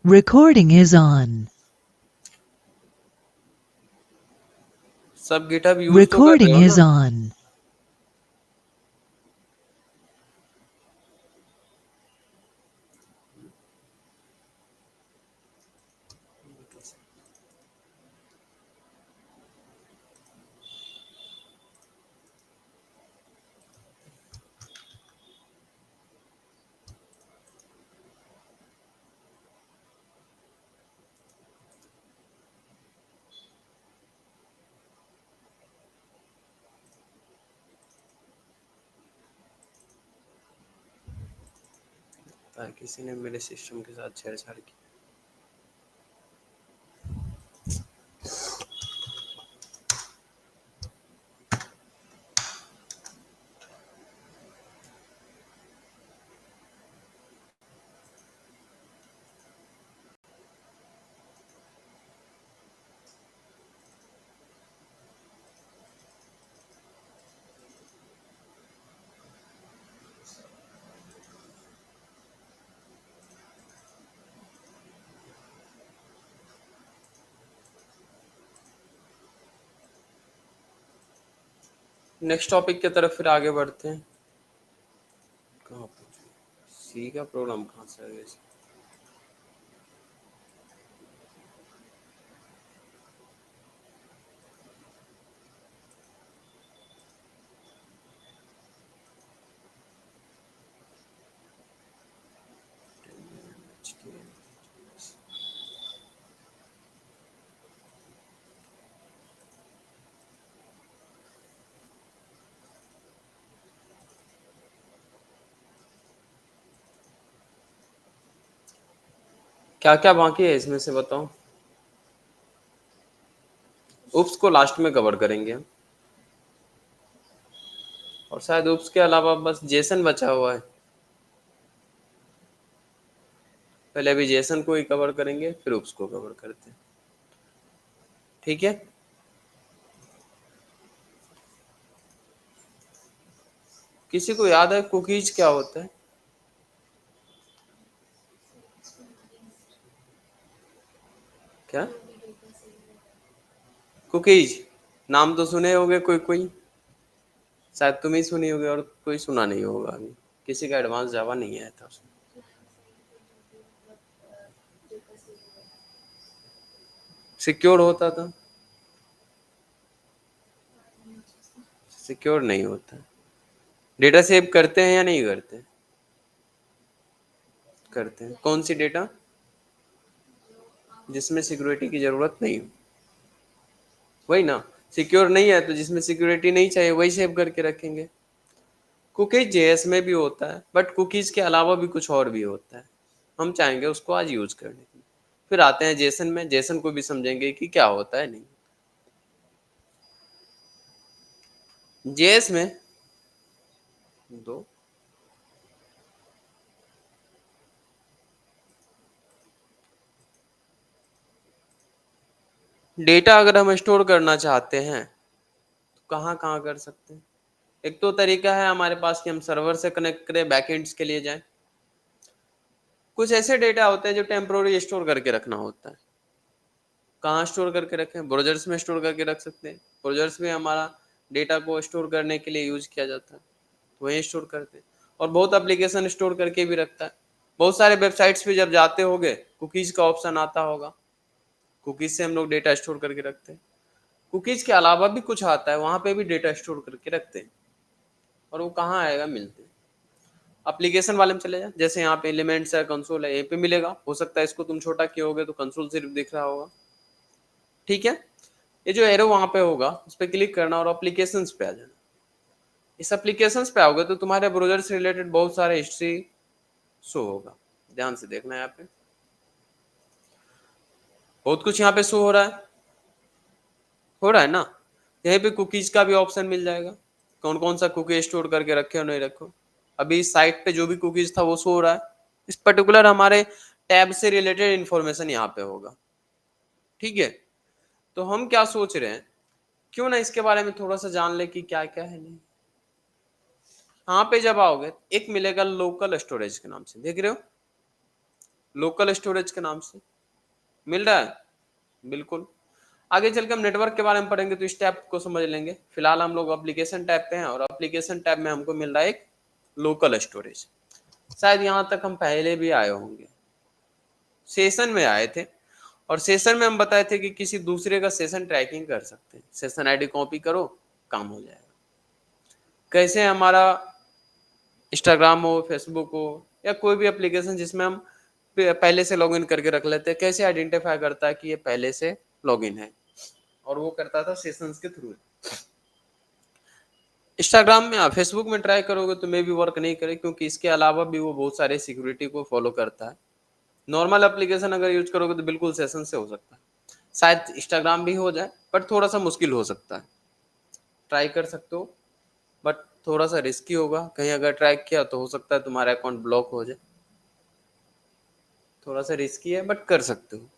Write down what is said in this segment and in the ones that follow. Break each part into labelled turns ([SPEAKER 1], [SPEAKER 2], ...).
[SPEAKER 1] Recording is on.
[SPEAKER 2] सब GitHub use तो कर रहे
[SPEAKER 1] Recording
[SPEAKER 2] हो
[SPEAKER 1] is
[SPEAKER 2] ना?
[SPEAKER 1] on.
[SPEAKER 2] किसी ने मेरे सिस्टम के साथ छेड़छाड़ की। नेक्स्ट टॉपिक की तरफ फिर आगे बढ़ते हैं। कहाँ पहुंचे? सी का प्रोग्राम कहाँ से आ गया? क्या क्या बाकी है इसमें से बताओ। उप्स को लास्ट में कवर करेंगे हम। और शायद उप्स के अलावा बस जेसन बचा हुआ है। पहले अभी जेसन को ही कवर करेंगे, फिर उप्स को कवर करते हैं। ठीक है। किसी को याद है कुकीज क्या होता है? क्या कुकीज? नाम तो सुने होंगे कोई कोई। शायद तुम ही सुनी होगी और कोई सुना नहीं होगा अभी। किसी का एडवांस जावा नहीं आया था उसमें। सिक्योर होता था? सिक्योर नहीं होता। डेटा सेव करते हैं या नहीं करते? करते हैं। कौन सी डेटा? जिसमें सिक्योरिटी की जरूरत नहीं हो, वही ना। सिक्योर नहीं है तो जिसमें सिक्योरिटी नहीं चाहिए वही सेव करके रखेंगे। कुकीज जेएस में भी होता है, बट कुकीज के अलावा भी कुछ और भी होता है। हम चाहेंगे उसको आज यूज करने के लिए। फिर आते हैं जेसन में। जेसन को भी समझेंगे कि क्या होता है नहीं। जेएस में दो डेटा अगर हम स्टोर करना चाहते हैं तो कहाँ कहाँ कर सकते हैं। एक तो तरीका है हमारे पास कि हम सर्वर से कनेक्ट करें, बैकएंड्स के लिए जाएं। कुछ ऐसे डेटा होते हैं जो टेम्पोररी स्टोर करके रखना होता है। कहाँ स्टोर करके रखें? ब्राउजर्स में स्टोर करके रख सकते हैं। ब्राउजर्स में हमारा डेटा को स्टोर करने के लिए यूज किया जाता है, तो वहीं स्टोर करते हैं। और बहुत एप्लीकेशन स्टोर करके भी रखता है। बहुत सारे वेबसाइट्स पे जब जाते होगे कुकीज का ऑप्शन आता होगा। कुकीज से हम लोग डेटा स्टोर करके रखते हैं। कुकीज के अलावा भी कुछ आता है, वहां पे भी डेटा स्टोर करके रखते हैं। और वो कहाँ आएगा? मिलते हैं एप्लीकेशन वाले में चले जाए। जैसे यहाँ पे एलिमेंट्स है, कंसोल है, यहीं पे मिलेगा। हो सकता है इसको तुम छोटा किए होगे तो कंसोल सिर्फ दिख रहा होगा। ठीक है। ये जो एरो वहां पे होगा उस पर क्लिक करना और एप्लीकेशंस पे आ जाना। इस एप्लीकेशंस पे आओगे तो तुम्हारे ब्राउजर से रिलेटेड बहुत सारे हिस्ट्री शो होगा। ध्यान से देखना यहाँ पे बहुत कुछ यहाँ पे शो हो रहा है ना। यहीं पे कुकीज का भी ऑप्शन मिल जाएगा। कौन कौन सा कुकी स्टोर करके रखे हो नहीं रखो। अभी इस साइट पे जो भी कुकीज था वो शो हो रहा है। इस पर्टिकुलर हमारे टैब से रिलेटेड इंफॉर्मेशन यहाँ पे होगा। ठीक है। तो हम क्या सोच रहे हैं, क्यों ना इसके बारे में थोड़ा सा जान ले कि क्या क्या है नहीं। यहाँ पे जब आओगे एक मिलेगा लोकल स्टोरेज के नाम से, देख रहे हो। लोकल स्टोरेज के नाम से मिल रहा है। बिल्कुल। आगे चल के हम नेटवर्क के बारे में पढ़ेंगे तो इस टैब को समझ लेंगे। फिलहाल हम लोग एप्लीकेशन टैब पे हैं और एप्लीकेशन टैब में हमको मिल रहा है एक लोकल स्टोरेज। शायद यहाँ तक हम पहले भी आए होंगे, सेशन में आए थे और सेशन में हम बताए थे कि किसी दूसरे का सेशन ट्रैकिंग कर सकते हैं। सेशन आईडी कॉपी करो, काम हो जाएगा। कैसे हमारा इंस्टाग्राम हो, फेसबुक हो या कोई भी एप्लीकेशन जिसमें हम पहले से लॉगिन करके रख लेते हैं, कैसे आइडेंटिफाई करता है कि ये पहले से लॉगिन है, और वो करता था सेशंस के थ्रू। इंस्टाग्राम में या फेसबुक में ट्राई करोगे तो मे भी वर्क नहीं करे, क्योंकि इसके अलावा भी वो बहुत सारे सिक्योरिटी को फॉलो करता है। नॉर्मल एप्लीकेशन अगर यूज करोगे तो बिल्कुल सेशन से हो सकता है। शायद इंस्टाग्राम भी हो जाए बट थोड़ा सा मुश्किल हो सकता है। ट्राई कर सकते हो बट थोड़ा सा रिस्की होगा। कहीं अगर ट्राई किया तो हो सकता है तुम्हारा अकाउंट ब्लॉक हो जाए। थोड़ा सा रिस्की है बट कर सकते हो।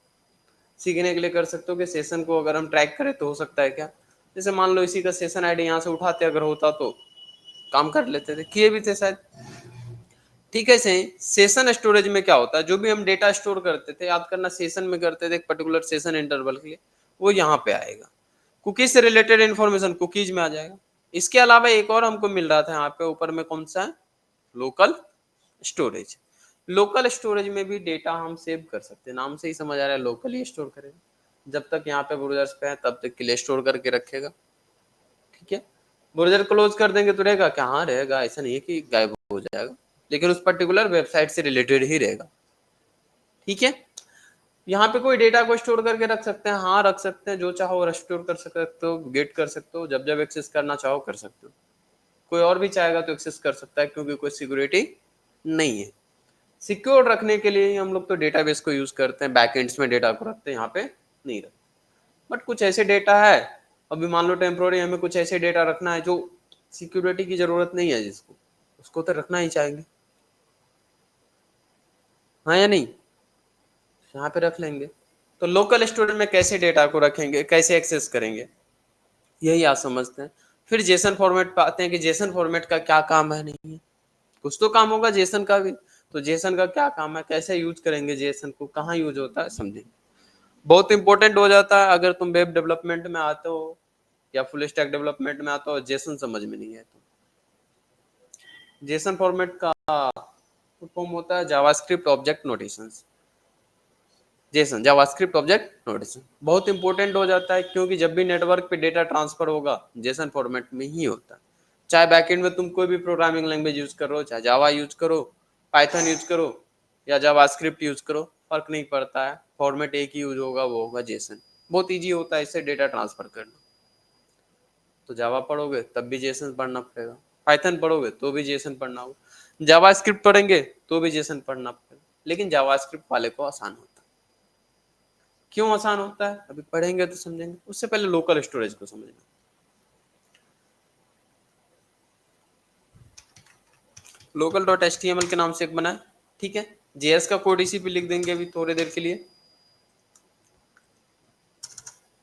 [SPEAKER 2] सीखने के लिए कर सकते हो कि सेशन को अगर हम ट्रैक करें तो हो सकता है क्या। जैसे मान लो इसी का सेशन आईडी यहाँ से उठाते अगर होता तो काम कर लेते थे, किए भी थे शायद। ठीक है। सही। सेशन स्टोरेज में क्या होता है, जो भी हम डेटा स्टोर करते थे, याद करना सेशन में करते थे एक पर्टिकुलर सेशन इंटरवल के लिए, वो यहाँ पे आएगा। कुकीज से रिलेटेड इन्फॉर्मेशन कुकीज में आ जाएगा। इसके अलावा एक और हमको मिल रहा था यहाँ पे ऊपर में, कौन सा है, लोकल स्टोरेज। लोकल स्टोरेज में भी डेटा हम सेव कर सकते हैं, नाम से ही समझ आ रहा है लोकल ही स्टोर करेगा। जब तक यहाँ पे ब्राउजर्स पे है तब तक के लिए स्टोर करके रखेगा। ठीक है। ब्राउजर क्लोज कर देंगे तो रहेगा क्या, हाँ रहेगा, ऐसा नहीं है कि गायब हो जाएगा, लेकिन उस पर्टिकुलर वेबसाइट से रिलेटेड ही रहेगा। ठीक है। यहाँ पे कोई डेटा को स्टोर करके रख सकते हैं, हाँ रख सकते हैं, जो चाहो स्टोर कर सकते हो, गेट कर सकते हो, जब जब एक्सेस करना चाहो कर सकते हो। कोई और भी चाहेगा तो एक्सेस कर सकता है, क्योंकि कोई सिक्योरिटी नहीं है। सिक्योर रखने के लिए हम लोग तो डेटाबेस को यूज करते हैं, बैकएंड्स में डेटा को रखते हैं, यहाँ पे नहीं रखते। बट कुछ ऐसे डेटा है, अभी मान लो टेम्पोररी हमें कुछ ऐसे डेटा रखना है जो सिक्योरिटी की जरूरत नहीं है, जिसको उसको तो रखना ही चाहेंगे, हाँ या नहीं, यहाँ पे रख लेंगे। तो लोकल स्टोरेज में कैसे डेटा को रखेंगे, कैसे एक्सेस करेंगे, यही आप समझते हैं। फिर जेसन फॉर्मेट पे आते हैं कि जेसन फॉर्मेट का क्या काम है, नहीं है कुछ तो काम होगा जेसन का भी। तो जेसन का क्या काम है, कैसे यूज करेंगे जेसन को, कहाँ यूज होता है, समझेंगे। बहुत इंपॉर्टेंट हो जाता है अगर तुम वेब डेवलपमेंट में आते हो या फुल स्टैक डेवलपमेंट में आते हो, जेसन समझ में नहीं है तो। जेसन फॉर्मेट का फॉर्म होता है JavaScript object notations. Jason JavaScript object notation बहुत इंपॉर्टेंट हो जाता है, क्योंकि जब भी नेटवर्क पे डेटा ट्रांसफर होगा जेसन फॉर्मेट में ही होता है। चाहे बैकएंड में तुम कोई भी प्रोग्रामिंग लैंग्वेज यूज करो, चाहे जावा यूज करो, पाइथन यूज करो या जावास्क्रिप्ट यूज करो, फर्क नहीं पड़ता है, फॉर्मेट एक ही यूज होगा, वो होगा जेसन। बहुत ईजी होता है इससे डेटा ट्रांसफर करना। तो जावा पढ़ोगे तब भी जेसन पढ़ना पड़ेगा, पाइथन पढ़ोगे तो भी जेसन पढ़ना होगा, जावास्क्रिप्ट पढ़ेंगे तो भी जेसन पढ़ना पड़ेगा। लेकिन जावास्क्रिप्ट वाले को आसान होता है। क्यों आसान होता है अभी पढ़ेंगे तो समझेंगे, उससे पहले लोकल स्टोरेज को समझना। Local dot H T M L के नाम से एक बना है। ठीक है। जेएस का कोड इसी पे लिख देंगे अभी थोड़ी देर के लिए।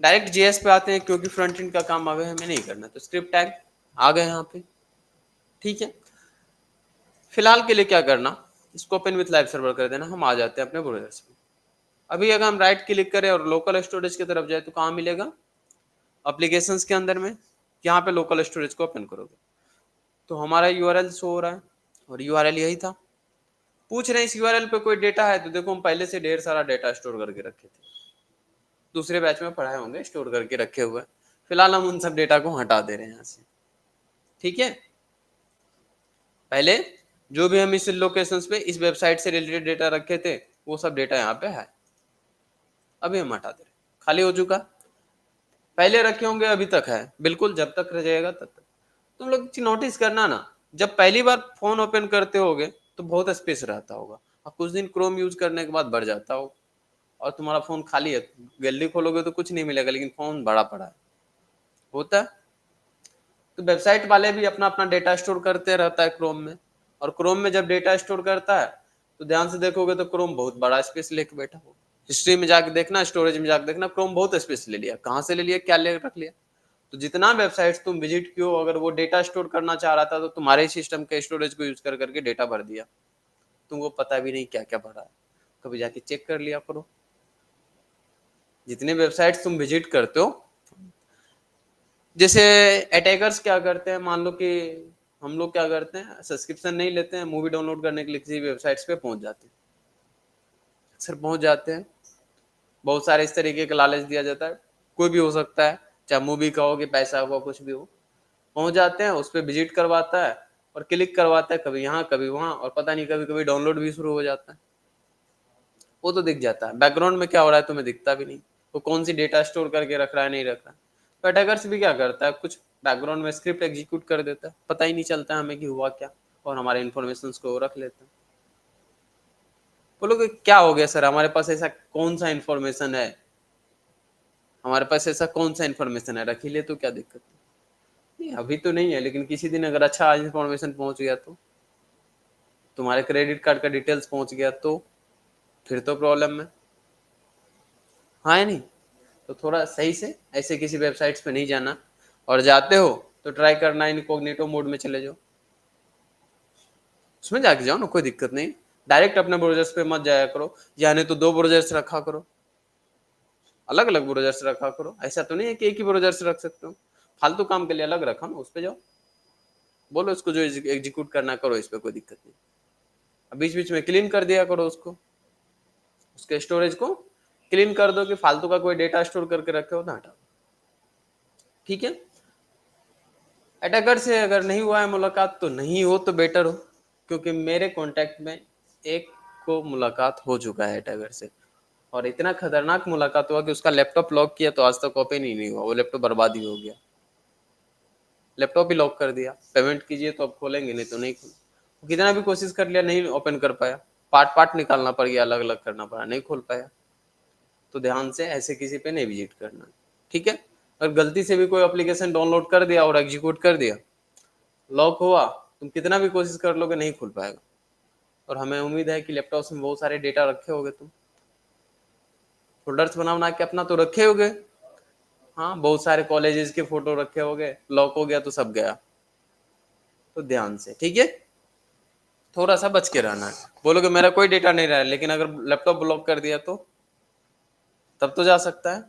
[SPEAKER 2] डायरेक्ट जेएस पे आते हैं, क्योंकि फ्रंट एंड का काम अभी हमें नहीं करना, तो स्क्रिप्ट टैग आ गए यहाँ पे। ठीक है। फिलहाल के लिए क्या करना, इसको ओपन विथ लाइव सर्वर कर देना, हम आ जाते हैं अपने ब्राउजर्स में। अभी अगर हम राइट क्लिक करें और लोकल स्टोरेज की तरफ जाए तो कहाँ मिलेगा, एप्लीकेशंस के अंदर में। यहाँ पे लोकल स्टोरेज को ओपन करोगे तो हमारा यूआरएल शो हो रहा है, और यूआरएल यही था। पूछ रहे हैं इस यूआरएल पे कोई डेटा है, तो देखो हम पहले से ढेर सारा डेटा स्टोर करके रखे थे, दूसरे बैच में पढ़ाए होंगे स्टोर करके रखे हुए। फिलहाल हम उन सब डेटा को हटा दे रहे हैं यहाँ से। ठीक है। पहले जो भी हम इस लोकेशंस पे इस वेबसाइट से रिलेटेड डेटा रखे थे वो सब डेटा यहाँ पे है, अभी हम हटा दे रहे हैं, खाली हो चुका। पहले रखे होंगे अभी तक है, बिल्कुल जब तक रहेगा तब तक। तुम लोग नोटिस करना ना, जब पहली बार फोन ओपन करते होगे तो बहुत स्पेस रहता होगा, और कुछ दिन क्रोम यूज करने के बाद बढ़ जाता हो, और तुम्हारा फोन खाली है, गैलरी खोलोगे तो कुछ नहीं मिलेगा, लेकिन फोन बड़ा पड़ा है, होता है। तो वेबसाइट वाले भी अपना अपना डेटा स्टोर करते रहता है क्रोम में, और क्रोम में जब डेटा स्टोर करता है तो ध्यान से देखोगे तो क्रोम बहुत बड़ा स्पेस लेके बैठा हो। हिस्ट्री में जाके देखना, स्टोरेज में जाके देखना, क्रोम बहुत स्पेस ले लिया, कहाँ से ले लिया, क्या ले रख लिया। तो जितना वेबसाइट्स तुम विजिट कियो, अगर वो डेटा स्टोर करना चाह रहा था तो तुम्हारे सिस्टम के स्टोरेज को यूज कर करके डेटा भर दिया, तुमको पता भी नहीं क्या क्या भरा है। कभी जाके चेक कर लिया करो। जितने वेबसाइट्स तुम विजिट करते हो, जैसे अटैकर्स क्या करते हैं, मान लो कि हम लोग क्या करते हैं, सब्सक्रिप्शन नहीं लेते हैं, मूवी डाउनलोड करने के लिए किसी वेबसाइट्स पे पहुंच जाते हैं, अक्सर पहुंच जाते हैं। बहुत सारे इस तरीके का लालच दिया जाता है, कोई भी हो सकता है, चाहे मूवी का हो कि पैसा हो, कुछ भी हो। पहुंच जाते हैं, उस पर विजिट करवाता है और क्लिक करवाता है, कभी यहाँ कभी वहां, और पता नहीं कभी कभी डाउनलोड भी शुरू हो जाता है। वो तो दिख जाता है, बैकग्राउंड में क्या हो रहा है तुम्हें दिखता भी नहीं, वो कौन सी डेटा स्टोर करके रख रहा है नहीं रख रहा है। तो अटैकर्स भी क्या करता है, कुछ बैकग्राउंड में स्क्रिप्ट एग्जीक्यूट कर देता है, पता ही नहीं चलता है हमें कि हुआ क्या, और हमारे इन्फॉर्मेशन को रख लेते हैं। बोलोगे क्या हो गया सर, हमारे पास ऐसा कौन सा इन्फॉर्मेशन है, हमारे पास ऐसा कौन सा इन्फॉर्मेशन है, रख ही ले तो क्या दिक्कत है। नहीं अभी तो नहीं है, लेकिन किसी दिन अगर अच्छा इन्फॉर्मेशन पहुंच गया तो, तुम्हारे क्रेडिट कार्ड का डिटेल्स पहुंच गया तो फिर तो प्रॉब्लम है। हाँ या नहीं। तो थोड़ा सही से ऐसे किसी वेबसाइट्स पे नहीं जाना, और जाते हो तो ट्राई करना इनकॉग्निटो मोड में चले जाओ, उसमें जाके जाओ ना, कोई दिक्कत नहीं। डायरेक्ट अपने ब्राउजर्स पे मत जाया करो, यानी तो दो ब्राउजर्स रखा करो, अलग अलग ब्राउजर्स रखा करो। ऐसा तो नहीं है कि एक ही ब्राउजर्स रख सकते हो, फालतू काम के लिए अलग रखा ना, उस पे जाओ, बोलो इसको जो एग्जीक्यूट करना करो, इस पे कोई दिक्कत नहीं। बीच बीच में क्लीन कर दिया करो उसको, उसके स्टोरेज को क्लीन कर दो, कि फालतू का कोई डेटा स्टोर करके रखे हो ना, हटाओ। ठीक है। अटैकर से अगर नहीं हुआ है मुलाकात तो नहीं हो तो बेटर हो, क्योंकि मेरे कांटेक्ट में एक को मुलाकात हो चुका है अटैकर से, और इतना खतरनाक मुलाकात हुआ कि उसका लैपटॉप लॉक किया तो आज तक ओपन ही नहीं हुआ, वो लैपटॉप बर्बाद ही हो गया। लैपटॉप ही लॉक कर दिया, पेमेंट कीजिए तो अब खोलेंगे, नहीं तो नहीं खोल, कितना भी कोशिश कर लिया नहीं ओपन कर पाया, पार्ट पार्ट निकालना पड़ गया, अलग अलग करना पड़ा, नहीं खोल पाया। तो ध्यान से ऐसे किसी पे नहीं विजिट करना। ठीक है। अगर गलती से भी कोई एप्लीकेशन डाउनलोड कर दिया और एग्जीक्यूट कर दिया, लॉक हुआ, तुम कितना भी कोशिश कर लोगे नहीं खुल पाएगा। और हमें उम्मीद है कि लैपटॉप में बहुत सारे डेटा रखे होगे, तुम फोल्डर्स बना बना के अपना तो रखे होगे। हाँ, बहुत सारे कॉलेजेस के फोटो रखे होगे, लॉक हो गया तो सब गया। तो ध्यान से, ठीक है, थोड़ा सा बच के रहना है। बोलोगे मेरा कोई डेटा नहीं रहा है, लेकिन अगर लैपटॉप ब्लॉक कर दिया तो तब तो जा सकता है।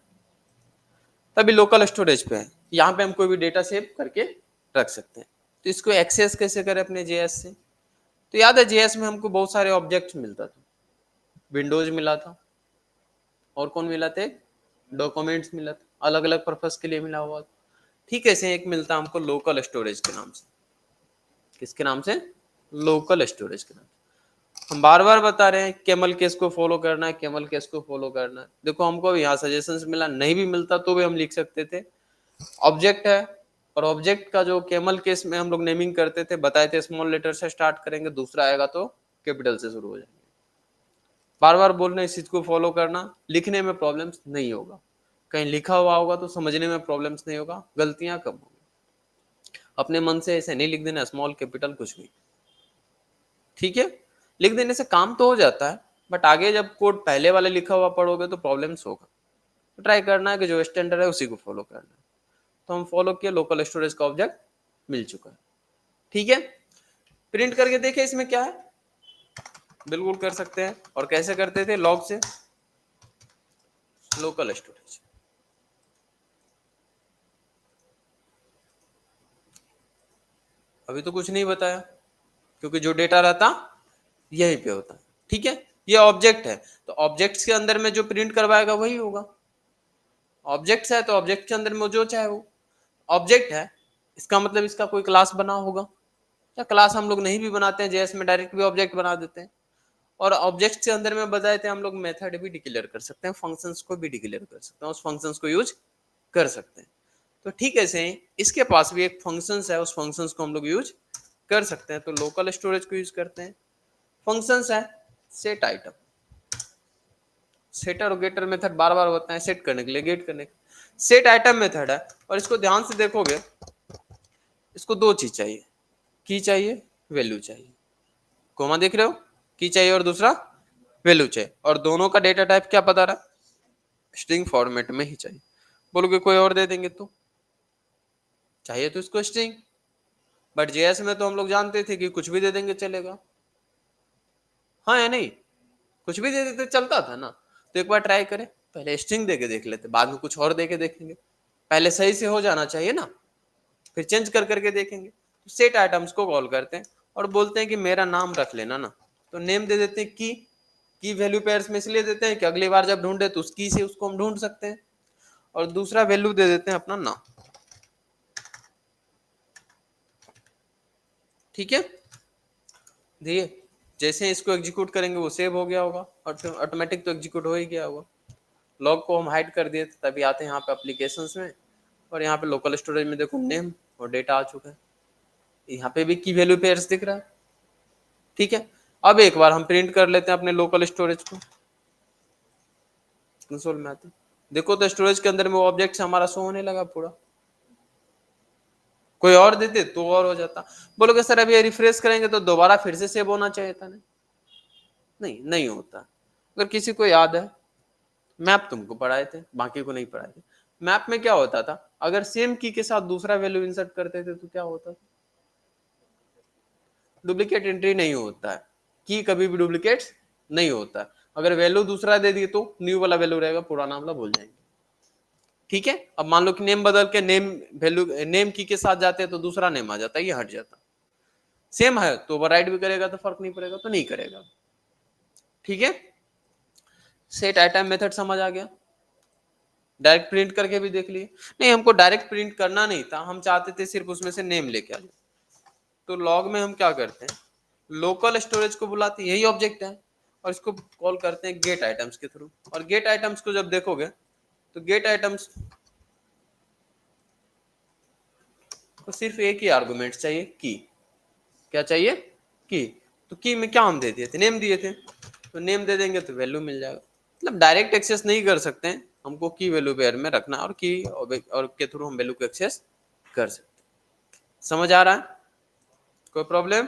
[SPEAKER 2] तभी लोकल स्टोरेज पे है, यहाँ पे हम कोई भी डेटा सेव करके रख सकते हैं। तो इसको एक्सेस कैसे करें अपने जेएस से, तो याद है जेएस में हमको बहुत सारे ऑब्जेक्ट मिलता था, विंडोज मिला था, और कौन मिला थे, डॉक्यूमेंट्स मिला था, अलग अलग पर्पस के लिए मिला हुआ था। ठीक है, ऐसे एक मिलता हमको लोकल स्टोरेज के नाम से। किसके नाम से, लोकल स्टोरेज के नाम से। हम बार बार बता रहे हैं केमल केस को फॉलो करना है, केमल केस को फॉलो करना है। देखो हमको यहाँ सजेशंस मिला, नहीं भी मिलता तो भी हम लिख सकते थे, ऑब्जेक्ट है, और ऑब्जेक्ट का जो केमल केस में हम लोग नेमिंग करते थे, बताए थे स्मॉल लेटर से स्टार्ट करेंगे, दूसरा आएगा तो कैपिटल से शुरू हो जाएंगे। बार बार बोल रहे हैं इस चीज को फॉलो करना, लिखने में प्रॉब्लम्स नहीं होगा, कहीं लिखा हुआ होगा तो समझने में प्रॉब्लम्स नहीं होगा, गलतियां कम होंगी। अपने मन से ऐसे नहीं लिख देना स्मॉल कैपिटल कुछ भी। ठीक है, लिख देने से काम तो हो जाता है, बट आगे जब कोड पहले वाले लिखा हुआ पढ़ोगे तो प्रॉब्लम्स होगा। तो ट्राई करना है कि जो स्टैंडर्ड है उसी को फॉलो करना है। तो हम फॉलो किए, लोकल स्टोरेज का ऑब्जेक्ट मिल चुका है। ठीक है, प्रिंट करके देखे इसमें क्या है, बिल्कुल कर सकते हैं। और कैसे करते थे, लॉग से लोकल स्टोरेज। अभी तो कुछ नहीं बताया, क्योंकि जो डेटा रहता यहीं पे होता है। ठीक है, ये ऑब्जेक्ट है, तो ऑब्जेक्ट्स के अंदर में जो प्रिंट करवाएगा वही होगा। ऑब्जेक्ट्स है तो ऑब्जेक्ट के अंदर में जो चाहे वो ऑब्जेक्ट है, इसका मतलब इसका कोई क्लास बना होगा। या क्लास हम लोग नहीं भी बनाते हैं, जेएस में डायरेक्ट भी ऑब्जेक्ट बना देते हैं। और ऑब्जेक्ट के अंदर में बताए थे हम लोग मेथड भी डिक्लेयर कर सकते हैं, फंक्शंस को भी डिक्लेयर कर सकते हैं, उस फंक्शंस को यूज कर सकते हैं। तो ठीक है, से इसके पास भी एक फंक्शंस है, उस फंक्शंस को हम लोग यूज कर सकते हैं। तो लोकल स्टोरेज को यूज करते हैं। फंक्शंस है सेट आइटम, सेटर और गेटर मेथड बार बार होता है सेट करने के लिए, गेट करने के लिए। सेट आइटम मेथड है, और इसको ध्यान से देखोगे, इसको दो चीज चाहिए, की चाहिए, वैल्यू चाहिए। कोमा देख रहे हो, की चाहिए और दूसरा वैल्यू चाहिए, और दोनों का डेटा टाइप क्या पता रहा, स्ट्रिंग फॉर्मेट में ही चाहिए। बोलोगे कोई और दे देंगे तो, चाहिए तो इसको स्ट्रिंग, बट जेएस में तो हम लोग जानते थे कि कुछ भी दे देंगे चलेगा। हाँ या नहीं, कुछ भी दे देते चलता था ना। तो एक बार ट्राई करें, पहले स्ट्रिंग दे के देख लेते, बाद में कुछ और दे के देखेंगे। पहले सही से हो जाना चाहिए ना, फिर चेंज कर करके देखेंगे। तो सेट आइटम्स को कॉल करते हैं और बोलते हैं कि मेरा नाम रख लेना ना। तो नेम दे देते हैं की वैल्यू पेयर्स में इसलिए देते हैं कि अगली बार जब ढूंढे तो उस की से उसको हम ढूंढ सकते हैं। और दूसरा वैल्यू दे देते हैं अपना नाम। ठीक है, दिए जैसे इसको एग्जीक्यूट करेंगे वो सेव हो गया होगा, ऑटोमेटिक तो एग्जीक्यूट हो ही गया होगा। लॉग को हम हाइड कर दिए थे, तभी आते हैं यहाँ पे एप्लीकेशंस में, और यहाँ पे लोकल स्टोरेज में देखो नेम और डेटा आ चुका है। यहाँ पे भी की वैल्यू पेयर्स दिख रहा है। ठीक है, अब एक बार हम प्रिंट कर लेते हैं अपने लोकल स्टोरेज को। कंसोल में आते हैं, देखो तो स्टोरेज के अंदर में वो ऑब्जेक्ट हमारा शो होने लगा पूरा। कोई और देते तो और हो जाता। बोलोगे सर अभी रिफ्रेश करेंगे तो दोबारा फिर से सेव होना चाहिए था। नहीं, नहीं होता। अगर किसी को याद है, मैप तुमको पढ़ाए थे, बाकी को नहीं पढ़ाए थे। मैप में क्या होता था, अगर सेम की के साथ दूसरा वैल्यू इंसर्ट करते थे तो क्या होता था, डुप्लीकेट एंट्री नहीं होता है। की कभी भी डुप्लीकेट नहीं होता है। अगर वैल्यू दूसरा दे दिए तो न्यू वाला वैल्यू रहेगा, पुराना वाला भूल जाएंगे। ठीक है, अब मान लो कि नेम बदल के नेम वैल्यू नेम की के साथ जाते हैं तो दूसरा नेम आ जाता है, ये हट जाता। सेम है तो ओवरराइड भी करेगा तो फर्क नहीं पड़ेगा, तो नहीं करेगा। ठीक है, सेट आइटम मेथड समझ आ गया। डायरेक्ट प्रिंट करके भी देख लिए। नहीं, हमको डायरेक्ट प्रिंट करना नहीं था, हम चाहते थे सिर्फ उसमें से नेम लेके आ जाए। तो लॉग में हम क्या करते हैं, लोकल स्टोरेज को बुलाते हैं, यही ऑब्जेक्ट है, और इसको कॉल करते हैं गेट आइटम्स के थ्रू। और गेट आइटम्स को जब देखोगे तो गेट आइटम्स को सिर्फ एक ही आर्गुमेंट चाहिए, की। क्या चाहिए, की। तो की में क्या हम दे दिए थे, नेम दिए थे, तो नेम दे देंगे तो वैल्यू मिल जाएगा। मतलब डायरेक्ट एक्सेस नहीं कर सकते हैं, हमको की वैल्यू पेयर में रखना, और की और के थ्रू हम वैल्यू को एक्सेस कर सकते हैं। समझ आ रहा है, कोई प्रॉब्लम?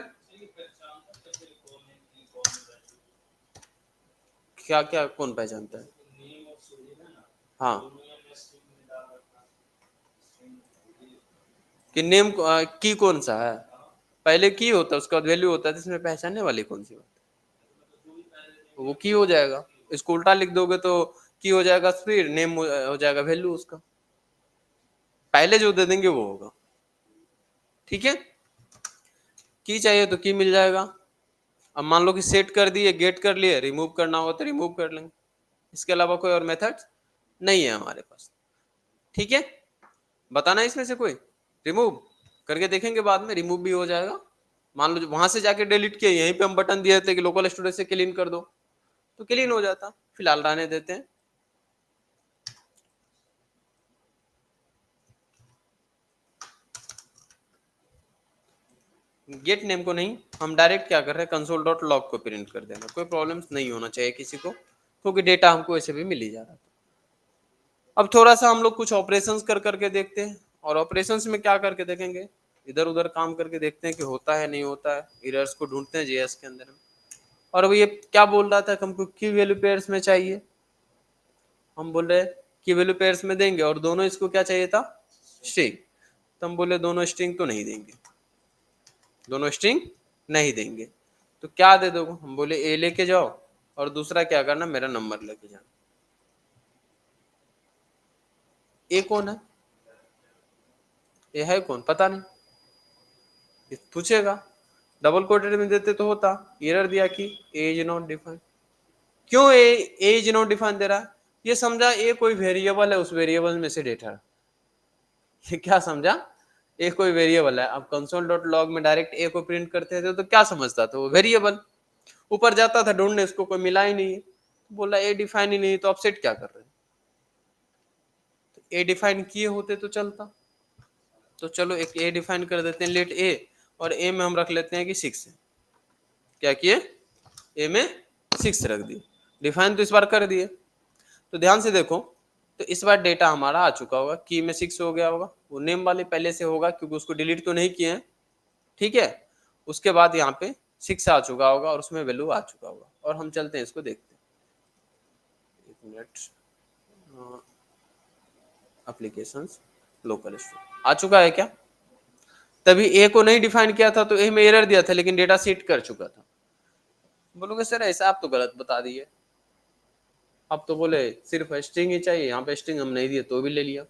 [SPEAKER 2] क्या क्या कौन पहचानता है? हाँ, कि नेम की कौन सा है, पहले की होता है उसका वैल्यू होता है, इसमें पहचानने वाली कौन सी बात, वो की हो जाएगा। इसको उल्टा लिख दोगे तो की हो जाएगा, फिर नेम हो जाएगा वैल्यू उसका, पहले जो दे देंगे वो होगा। ठीक है, की चाहिए तो की मिल जाएगा। अब मान लो कि सेट कर दिए, गेट कर लिए, रिमूव करना होगा तो रिमूव कर लेंगे। इसके अलावा कोई और मेथड नहीं है हमारे पास। ठीक है, बताना इसमें से कोई रिमूव करके देखेंगे, बाद में रिमूव भी हो जाएगा। मान लो वहां से जाके डिलीट किया, यहीं पे हम बटन दिए थे कि लोकल स्टोरेज से क्लीन कर दो, तो क्लीन हो जाता। फिलहाल रहने देते हैं। गेट नेम को नहीं, हम डायरेक्ट क्या कर रहे हैं, कंसोल डॉट लॉग को प्रिंट कर देना। कोई प्रॉब्लम नहीं होना चाहिए किसी को, क्योंकि डेटा हमको ऐसे भी मिल ही जा रहा था। अब थोड़ा सा हम लोग कुछ ऑपरेशंस कर करके देखते हैं, और ऑपरेशंस में क्या करके देखेंगे, इधर उधर काम करके देखते हैं कि होता है नहीं होता है, एरर्स को ढूंढते हैं जेएस के अंदर में। और अब ये क्या बोल रहा था कि हमको की वैल्यू पेयर्स में चाहिए, हम बोल रहे की वैल्यू पेयर्स में देंगे, और दोनों इसको क्या चाहिए था, स्ट्रिंग। तो हम बोले दोनों स्ट्रिंग तो नहीं देंगे, दोनों स्ट्रिंग नहीं देंगे, तो क्या दे दोगे, हम बोले ए लेके जाओ, और दूसरा क्या करना, मेरा नंबर लेके जाना। ए कौन है, ये है कौन पता नहीं, ये पूछेगा। डबल कोटेड में देते तो होता, एरर दिया कि ए इज नॉट डिफाइंड। क्यों ए इज नॉट डिफाइंड दे रहा है, ये समझा ए कोई वेरिएबल है, उस वेरिएबल में से डेटा। ये क्या समझा, ए कोई वेरिएबल है। अब कंसोल डॉट लॉग में डायरेक्ट ए को प्रिंट करते थे तो क्या समझता था, वो वेरिएबल। ऊपर जाता था ढूंढने, उसको कोई मिला ही नहीं, बोला ए डिफाइन ही नहीं, तो अपसेट क्या कर रहे हैं, तो ए डिफाइन किए होते तो चलता। तो चलो एक ए डिफाइन कर देते हैं, लेट ए, और ए में हम रख लेते हैं कि 6 है। क्या किए, ए में 6 रख दिए, डिफाइन तो इस बार कर दिए। तो ध्यान से देखो, तो इस बार डेटा हमारा आ चुका होगा, की में 6 हो गया होगा, वो नेम वाले पहले से होगा क्योंकि उसको डिलीट तो नहीं किए हैं। ठीक है, उसके बाद यहाँ पे 6 आ चुका होगा और उसमें वैल्यू आ चुका होगा, और हम चलते हैं इसको देखते हैं। एक मिनट, एप्लीकेशंस लोकल स्टोर आ चुका है क्या, तभी ए को नहीं डिफाइन किया था तो ए में एरर दिया था, लेकिन डेटा सीट कर चुका था। बोलोगे सर ऐसा आप तो गलत बता दिए, आप तो बोले सिर्फ स्ट्रिंग ही चाहिए, यहाँ पे स्ट्रिंग हम नहीं दिए तो भी ले लिया।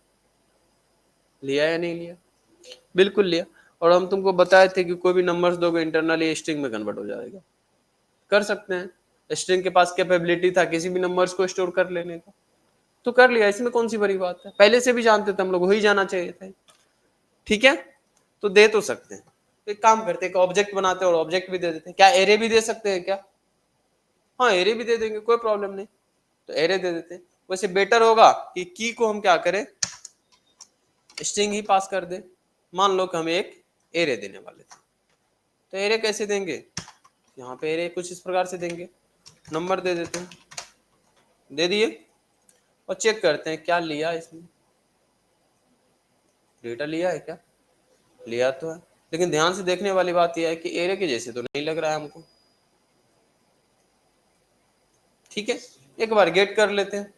[SPEAKER 2] लिया या नहीं लिया? बिल्कुल लिया। और हम तुमको बताए थे कि कोई भी नंबर्स दोगे इंटरनली स्ट्रिंग में कन्वर्ट हो जाएगा। कर सकते हैं, स्ट्रिंग के पास कैपेबिलिटी था किसी भी नंबर्स को स्टोर कर लेने का, तो कर लिया, इसमें कौन सी बड़ी बात है, पहले से भी जानते थे हम लोग, हो ही जाना चाहिए था। ठीक है, तो दे तो सकते हैं। तो एक काम करते हैं, ऑब्जेक्ट बनाते हैं और ऑब्जेक्ट भी दे देते हैं। क्या एरे भी दे सकते हैं क्या? हाँ एरे भी दे देंगे, कोई प्रॉब्लम नहीं, तो एरे दे देते हैं। वैसे बेटर होगा कि की को हम क्या करें, स्ट्रिंग ही पास कर दे। मान लो कि हम एक एरे देने वाले थे, तो एरे कैसे देंगे, यहाँ पे एरे कुछ इस प्रकार से देंगे, नंबर दे देते हैं, दे दिए, और चेक करते हैं क्या लिया इसमें, डेटा लिया है क्या, लिया तो है, लेकिन ध्यान से देखने वाली बात यह है कि एरे के जैसे तो नहीं लग रहा है हमको। ठीक है, एक बार गेट कर लेते हैं,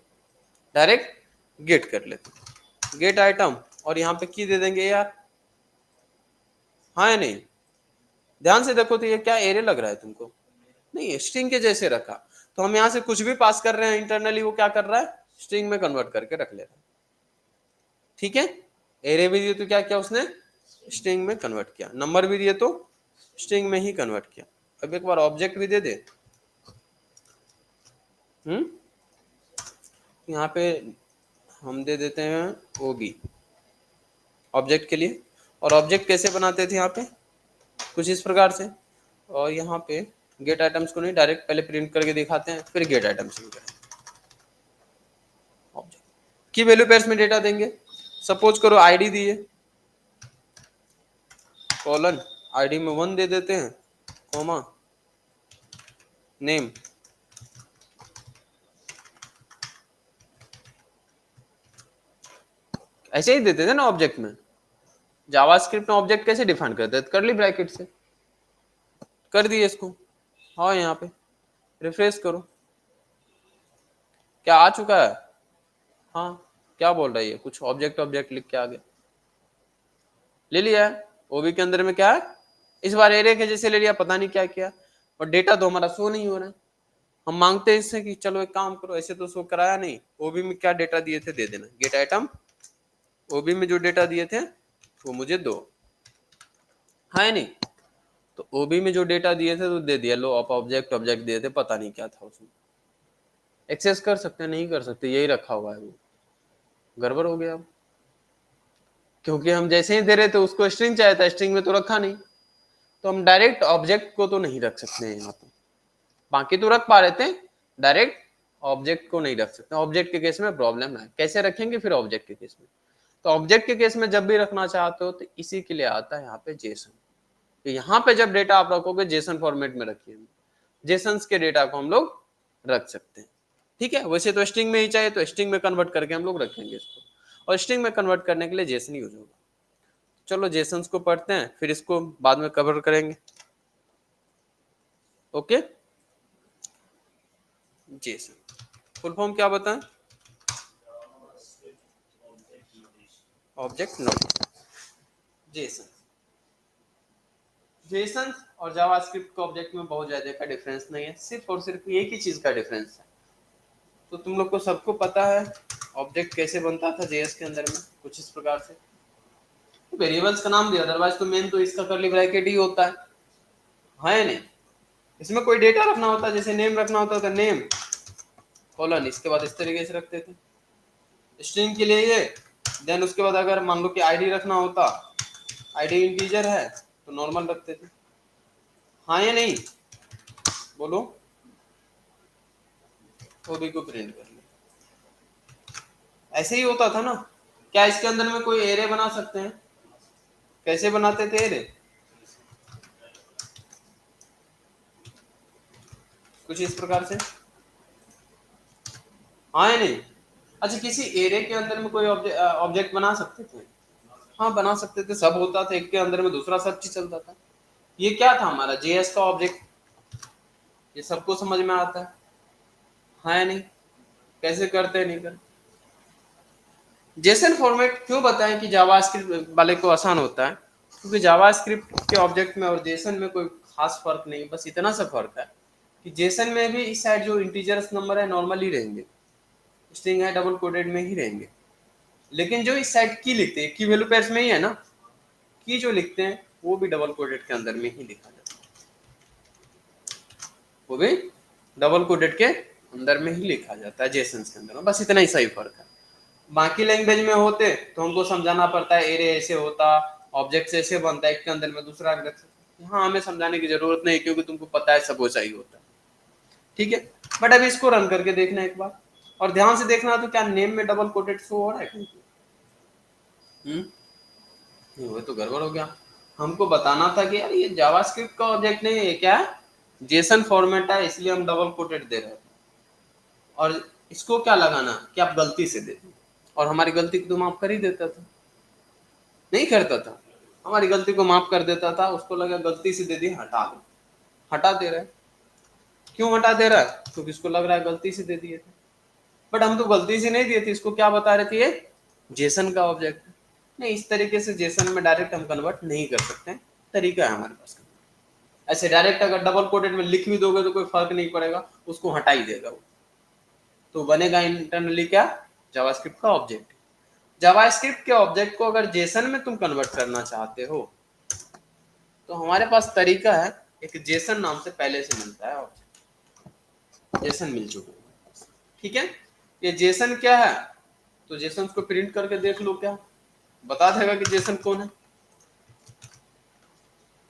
[SPEAKER 2] डायरेक्ट गेट कर लेते हैं, गेट आइटम, और यहाँ पे की दे देंगे यार, हाँ या नहीं? ध्यान से देखो तो ये क्या एरे लग रहा है तुमको? नहीं, स्ट्रिंग के जैसे रखा, तो हम यहाँ से कुछ भी पास कर रहे हैं इंटरनली, वो क्या कर रहा है, स्ट्रिंग में कन्वर्ट करके रख ले रहा है। ठीक है, एरे भी दिए तो क्या किया उसने, स्ट्रिंग में कन्वर्ट किया, नंबर भी दिए तो स्ट्रिंग में ही कन्वर्ट किया। अब एक बार ऑब्जेक्ट भी दे दे, यहाँ पे हम दे देते हैं ओबी ऑब्जेक्ट के लिए, और ऑब्जेक्ट कैसे बनाते थे यहाँ पे, कुछ इस प्रकार से, और यहाँ पे गेट आइटम्स को नहीं, डायरेक्ट पहले प्रिंट करके दिखाते हैं, फिर गेट आइटम्स करेंगे। ऑब्जेक्ट की वैल्यू पेयर्स में डेटा देंगे, सपोज करो आईडी दिए, कॉलन आईडी में 1 दे देते हैं, कॉमा नेम, ऐसे ही देते थे ना ऑब्जेक्ट में। जावास्क्रिप्ट में ऑब्जेक्ट कैसे डिफाइन करते थे, करली ब्रैकेट से, कर दिए इसको। हाँ यहाँ पे रिफ्रेश करो, क्या आ चुका है? हाँ, क्या बोल रही है, कुछ ऑब्जेक्ट ऑब्जेक्ट लिख के आ गया, ले लिया है। ओबी के अंदर में क्या है, इस बार एरे के जैसे ले लिया, पता नहीं क्या किया, और डेटा तो हमारा शो नहीं हो रहा है। हम मांगते हैं इससे कि चलो एक काम करो, ऐसे तो शो कराया नहीं, ओबी में क्या डेटा दिए थे दे देना, गेट आइटम ओबी में जो डेटा दिए थे वो मुझे दो, है नहीं? तो ओबी में जो डेटा दिए थे तो दे दिया, लो आप ऑब्जेक्ट ऑब्जेक्ट दिए थे, पता नहीं क्या था उसमें, एक्सेस कर सकते हैं नहीं कर सकते, यही रखा हुआ है, वो गड़बड़ हो गया अब, क्योंकि हम जैसे ही दे रहे थे उसको स्ट्रिंग चाहिए था, स्ट्रिंग में तो रखा नहीं, तो हम डायरेक्ट ऑब्जेक्ट को तो नहीं रख सकते हैं यहाँ पे, बाकी तो रख पा रहे थे, डायरेक्ट ऑब्जेक्ट को नहीं रख सकते। ऑब्जेक्ट के केस में प्रॉब्लम है, कैसे रखेंगे फिर ऑब्जेक्ट के केस में, तो ऑब्जेक्ट के केस में जब भी रखना चाहते हो तो इसी के लिए आता है यहाँ पे जेसन, तो यहाँ पे जब डेटा आप रखोगे जेसन फॉर्मेट में रखिए, जेसन के डेटा को हम लोग रख सकते हैं। ठीक है, वैसे तो स्ट्रिंग में ही चाहिए तो स्ट्रिंग में कन्वर्ट करके हम लोग रखेंगे इसको, और स्ट्रिंग में कन्वर्ट करने के लिए जेसन यूज होगा। चलो जेसन को पढ़ते हैं, फिर इसको बाद में कवर करेंगे। ओके, जेसन फुल फॉर्म क्या बताएं, ऑब्जेक्ट नोट, जेसन। जेसन और जावास्क्रिप्ट के ऑब्जेक्ट में बहुत ज्यादा का डिफरेंस नहीं है, सिर्फ और सिर्फ एक ही चीज का डिफरेंस है। तो तुम लोग को सबको पता है ऑब्जेक्ट कैसे बनता था जेएस के अंदर में, कुछ इस प्रकार से वेरिएबल्स का नाम दिया, अदरवाइज तो मेन तो इसका करली ब्रैकेट ही होता है नहीं? इसमें कोई डेटा रखना होता है, जैसे नेम रखना होता था, नेम कॉलन, इसके बाद इस तरीके से रखते थे स्ट्रिंग के लिए ये, देन उसके बाद अगर मान लो कि आईडी रखना होता, आईडी इंटीजर है तो नॉर्मल रखते थे, हाँ या नहीं? बोलो, ओबी को प्रिंट कर ले, ऐसे ही होता था ना। क्या इसके अंदर में कोई एरे बना सकते हैं, कैसे बनाते थे एरे, कुछ इस प्रकार से, हाँ या नहीं? अच्छा, किसी एरे के अंदर में कोई ऑब्जेक्ट बना सकते थे? हाँ बना सकते थे, सब होता था एक के अंदर में दूसरा सब चीज चलता था। ये क्या था हमारा जेएस का ऑब्जेक्ट, ये सबको समझ में आता है या नहीं? कैसे करते हैं नहीं करते। जेसन फॉर्मेट क्यों बताएं कि जावास्क्रिप्ट वाले को आसान होता है, क्योंकि जावास्क्रिप्ट के ऑब्जेक्ट में और जेसन में कोई खास फर्क नहीं, बस इतना सा फर्क है कि जेसन में भी इस साइड जो इंटीजर्स नंबर है नॉर्मल ही रहेंगे, स्ट्रिंग है डबल कोटेड में ही रहेंगे, लेकिन जो इस साइड की लिखते हैं की वैल्यू पेयर्स में ही है ना, की जो लिखते हैं वो भी डबल कोटेड के अंदर में ही लिखा जाता है, वो भी डबल कोटेड के अंदर में ही लिखा जाता है जेसन्स के अंदर में, बस इतना ही सही फर्क है। बाकी लैंग्वेज में होते तो हमको समझाना पड़ता है एरे ऐसे होता, ऑब्जेक्ट ऐसे बनता है, एक के अंदर में दूसरा रख सकते। हाँ, हमें समझाने की जरूरत नहीं क्योंकि तुमको पता है सब वैसा ही होता है, ठीक है। बट अभी इसको रन करके देखना एक बार, और ध्यान से देखना तो क्या नेम में डबल कोटेड शो हो रहा है कहीं? नहीं वो तो गड़बड़ हो गया। हमको बताना था कि यार ये जावास्क्रिप्ट का ऑब्जेक्ट नहीं है, ये क्या है, जेसन फॉर्मेट है, इसलिए हम डबल कोटेड दे रहे हैं। और इसको क्या लगाना कि आप गलती से दे दी, और हमारी गलती को तो माफ कर ही देता था, नहीं करता था, हमारी गलती को माफ कर देता था, उसको लगा गलती से दे दी हटा दो, हटा दे रहा है। क्यों हटा दे रहा है? क्योंकि इसको लग रहा है गलती से दे दिए थे, बट हम तो गलती से नहीं दिए थे, इसको क्या बता रहे थे ये जेसन का ऑब्जेक्ट है। नहीं, इस तरीके से जेसन में डायरेक्ट हम कन्वर्ट नहीं कर सकते हैं, तरीका है हमारे पास। ऐसे डायरेक्ट अगर डबल कोटेड में लिख भी दोगे तो कोई फर्क नहीं पड़ेगा, उसको हटा ही देगा वो, तो बनेगा इंटरनली क्या, जावास्क्रिप्ट का ऑब्जेक्ट। जावास्क्रिप्ट के ऑब्जेक्ट को अगर जेसन में तुम कन्वर्ट करना चाहते हो तो हमारे पास तरीका है, एक जेसन नाम से पहले से मिलता है ऑब्जेक्ट, जेसन मिल चुका है, ठीक है। ये जेसन क्या है, तो जेसन को प्रिंट करके देख लो, क्या बता देगा कि जेसन कौन है,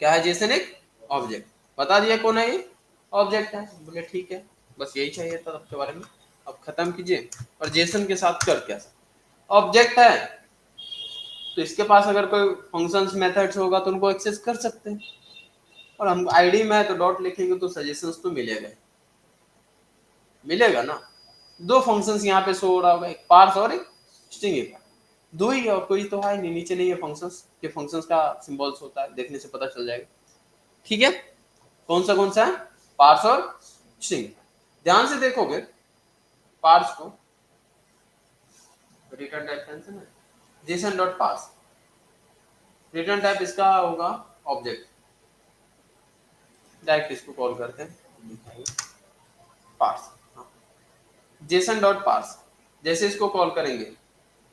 [SPEAKER 2] क्या है जेसन, एक ऑब्जेक्ट, बता दिया कौन है ये ऑब्जेक्ट है, बोले ठीक है, बस यही चाहिए था आपके बारे में। अब खत्म कीजिए, और जेसन के साथ कर क्या, ऑब्जेक्ट है तो इसके पास अगर कोई फंक्शंस मेथड्स होगा तो उनको एक्सेस कर सकते हैं, और हम आईडी में है तो डॉट लिखेंगे तो सजेशंस तो मिलेगा, मिलेगा ना। दो फंक्शंस यहाँ पे शो हो रहा होगा, एक पार्स और एक स्ट्रिंग, दो ही, और कोई तो है नहीं, नीचे नहीं है फंक्शंस, के फंक्शंस का सिंबल्स होता है, देखने से पता चल जाएगा, ठीक है। कौन सा है, पार्स और स्ट्रिंग। ध्यान से देखोगे पार्स को, रिटर्न टाइप टेंशन है JSON dot parse, return type इसका होगा ऑब्जेक्ट, डायरेक्ट इसको कॉल करते हैं पार्स, जेसन डॉट पार्स। जैसे इसको कॉल करेंगे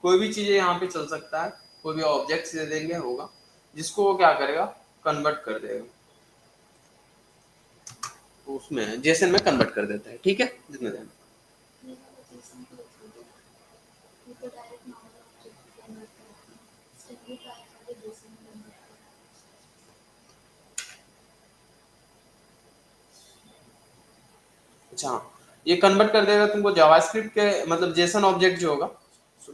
[SPEAKER 2] कोई भी चीजें यहाँ पे चल सकता है, कोई भी ऑब्जेक्ट दे देंगे होगा जिसको वो क्या करेगा, कन्वर्ट कर देगा, उसमें जेसन में कन्वर्ट कर देता है, ठीक है, जितना ध्यान। अच्छा, ये कन्वर्ट कर देगा तुमको जावास्क्रिप्ट के, मतलब जेसन ऑब्जेक्ट जो होगा,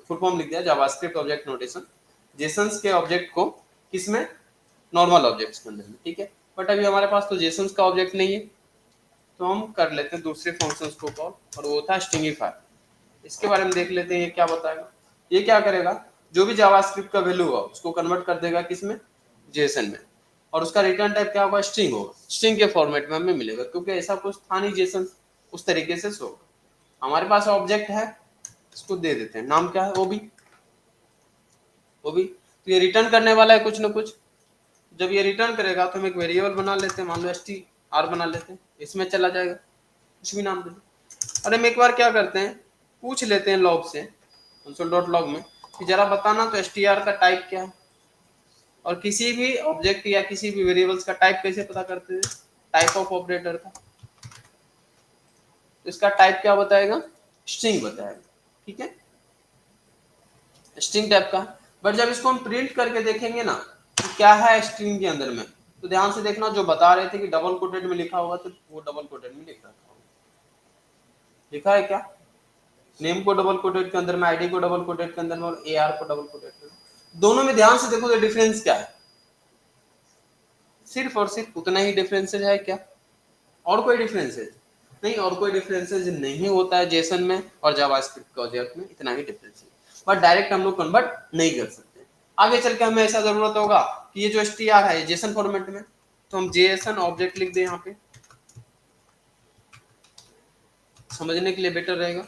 [SPEAKER 2] फुल फॉर्म लिख दिया जावास्क्रिप्ट ऑब्जेक्ट नोटेशन, जेसन्स के ऑब्जेक्ट को किसमें, नॉर्मल ऑब्जेक्ट्स के अंदर में, ठीक है। बट अभी हमारे पास तो जेसन्स का ऑब्जेक्ट नहीं है, तो हम कर लेते हैं दूसरे फंक्शंस को कॉल, और वो था स्ट्रिंगिफायर। इसके बारे में देख लेते हैं ये क्या बताएगा। ये क्या करेगा, जो भी जावास्क्रिप्ट का वैल्यू होगा उसको कन्वर्ट कर देगा किसमें, जेसन में, और उसका रिटर्न टाइप क्या होगा, स्ट्रिंग होगा, स्ट्रिंग के फॉर्मेट में हमें मिलेगा, क्योंकि ऐसा कुछ था नहीं जेसन उस तरीके से शो। हमारे पास ऑब्जेक्ट है, इसको दे देते हैं नाम, क्या है वो भी तो ये रिटर्न करने वाला है कुछ ना कुछ। जब ये रिटर्न करेगा तो हम एक वेरिएबल बना लेते हैं, मान लो str बना लेते हैं, इसमें चला जाएगा, कुछ भी नाम दे दो। और हम एक बार क्या करते हैं, पूछ लेते हैं लॉग से, console.log में कि जरा बताना तो str का टाइप क्या है, और किसी भी ऑब्जेक्ट या किसी भी वेरिएबल्स का टाइप कैसे पता करते थे, टाइप ऑफ ऑपरेटर था, तो इसका टाइप क्या बताएगा, स्ट्रिंग बताएगा, ठीक है, स्ट्रिंग टाइप का। बट जब इसको हम प्रिंट करके देखेंगे ना तो क्या है स्ट्रिंग के अंदर में, तो ध्यान से देखना, जो बता रहे थे कि डबल कोटेड में लिखा होगा तो वो डबल कोटेड में लिख रखा होगा, लिखा है क्या, नेम को डबल कोटेड के अंदर में, आईडी को डबल कोटेड के अंदर में, और एआर को डबल कोटेड के अंदर। दोनों में ध्यान से देखो तो डिफरेंस क्या है, सिर्फ और सिर्फ उतना ही डिफरेंसेज है क्या, और कोई डिफरेंसेज नहीं, और कोई डिफरेंसेज नहीं होता है जेसन में और जावास्क्रिप्ट के ऑब्जेक्ट में, इतना ही डिफरेंस है, बट डायरेक्ट हम लोग कन्वर्ट नहीं कर सकते। आगे चल के हमें ऐसा जरूरत होगा कि ये जो str है ये जेसन फॉर्मेट में, तो हम जेसन ऑब्जेक्ट लिख दें यहाँ पे, समझने के लिए बेटर रहेगा,